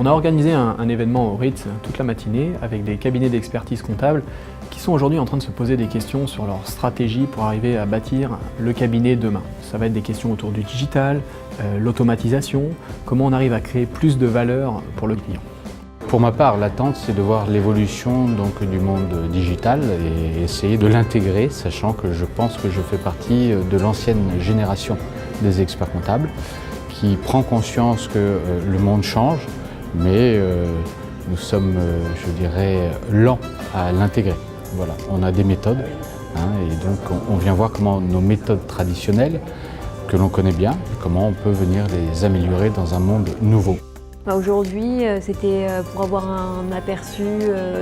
On a organisé un événement au Ritz toute la matinée avec des cabinets d'expertise comptable qui sont aujourd'hui en train de se poser des questions sur leur stratégie pour arriver à bâtir le cabinet demain. Ça va être des questions autour du digital, l'automatisation, comment on arrive à créer plus de valeur pour le client. Pour ma part, l'attente, c'est de voir l'évolution du monde digital et essayer de l'intégrer, sachant que je pense que je fais partie de l'ancienne génération des experts comptables qui prend conscience que le monde change, mais nous sommes, je dirais, lents à l'intégrer. Voilà, on a des méthodes, et donc on vient voir comment nos méthodes traditionnelles, que l'on connaît bien, comment on peut venir les améliorer dans un monde nouveau. Aujourd'hui, c'était pour avoir un aperçu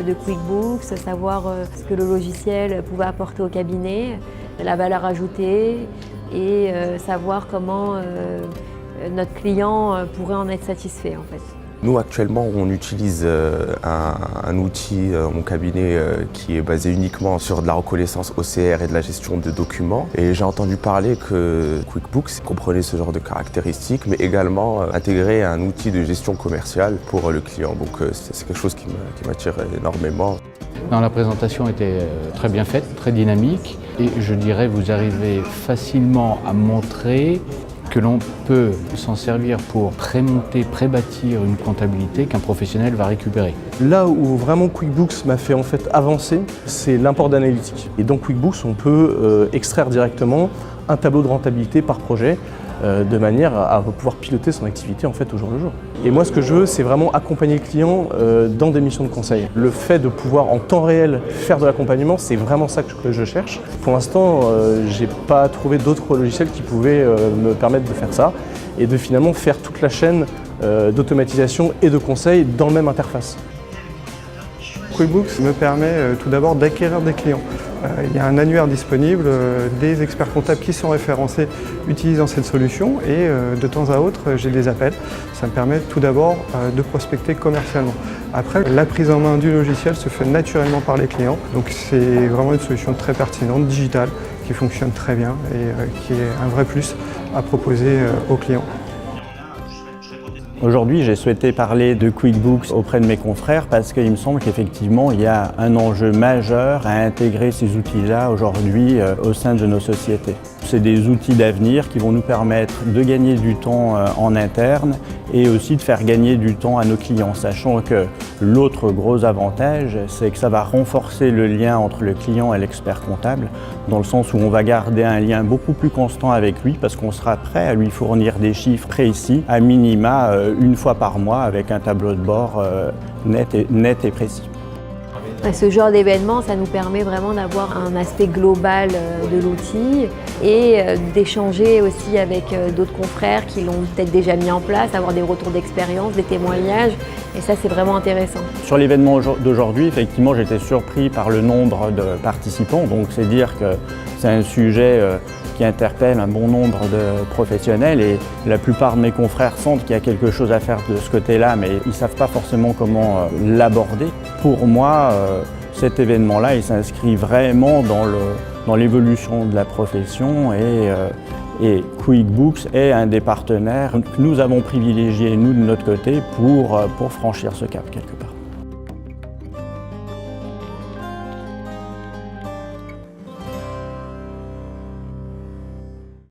de QuickBooks, savoir ce que le logiciel pouvait apporter au cabinet, la valeur ajoutée et savoir comment notre client pourrait en être satisfait en fait. Nous actuellement on utilise un outil, mon cabinet, qui est basé uniquement sur de la reconnaissance OCR et de la gestion de documents. Et j'ai entendu parler que QuickBooks comprenait ce genre de caractéristiques, mais également intégrer un outil de gestion commerciale pour le client. Donc c'est quelque chose qui m'attire énormément. La présentation était très bien faite, très dynamique, et je dirais vous arrivez facilement à montrer que l'on peut s'en servir pour prémonter, prébâtir une comptabilité qu'un professionnel va récupérer. Là où vraiment QuickBooks m'a fait en fait avancer, c'est l'import d'analytique. Et dans QuickBooks, on peut extraire directement un tableau de rentabilité par projet, de manière à pouvoir piloter son activité en fait au jour le jour. Et moi ce que je veux, c'est vraiment accompagner le client dans des missions de conseil. Le fait de pouvoir en temps réel faire de l'accompagnement, c'est vraiment ça que je cherche. Pour l'instant, j'ai pas trouvé d'autres logiciels qui pouvaient me permettre de faire ça et de finalement faire toute la chaîne d'automatisation et de conseil dans la même interface. QuickBooks me permet tout d'abord d'acquérir des clients. Il y a un annuaire disponible, des experts comptables qui sont référencés utilisant cette solution et de temps à autre j'ai des appels. Ça me permet tout d'abord de prospecter commercialement. Après, la prise en main du logiciel se fait naturellement par les clients. Donc c'est vraiment une solution très pertinente, digitale, qui fonctionne très bien et qui est un vrai plus à proposer aux clients. Aujourd'hui, j'ai souhaité parler de QuickBooks auprès de mes confrères parce qu'il me semble qu'effectivement, il y a un enjeu majeur à intégrer ces outils-là aujourd'hui au sein de nos sociétés. C'est des outils d'avenir qui vont nous permettre de gagner du temps en interne et aussi de faire gagner du temps à nos clients, sachant que l'autre gros avantage, c'est que ça va renforcer le lien entre le client et l'expert comptable, dans le sens où on va garder un lien beaucoup plus constant avec lui parce qu'on sera prêt à lui fournir des chiffres précis, à minima une fois par mois avec un tableau de bord net et précis. Ce genre d'événement, ça nous permet vraiment d'avoir un aspect global de l'outil et d'échanger aussi avec d'autres confrères qui l'ont peut-être déjà mis en place, avoir des retours d'expérience, des témoignages, et ça c'est vraiment intéressant. Sur l'événement d'aujourd'hui, effectivement, j'étais surpris par le nombre de participants, donc c'est dire que c'est un sujet qui interpelle un bon nombre de professionnels et la plupart de mes confrères sentent qu'il y a quelque chose à faire de ce côté-là, mais ils ne savent pas forcément comment l'aborder. Pour moi, cet événement-là, il s'inscrit vraiment dans l'évolution de la profession et QuickBooks est un des partenaires que nous avons privilégié, nous, de notre côté, pour franchir ce cap quelque part.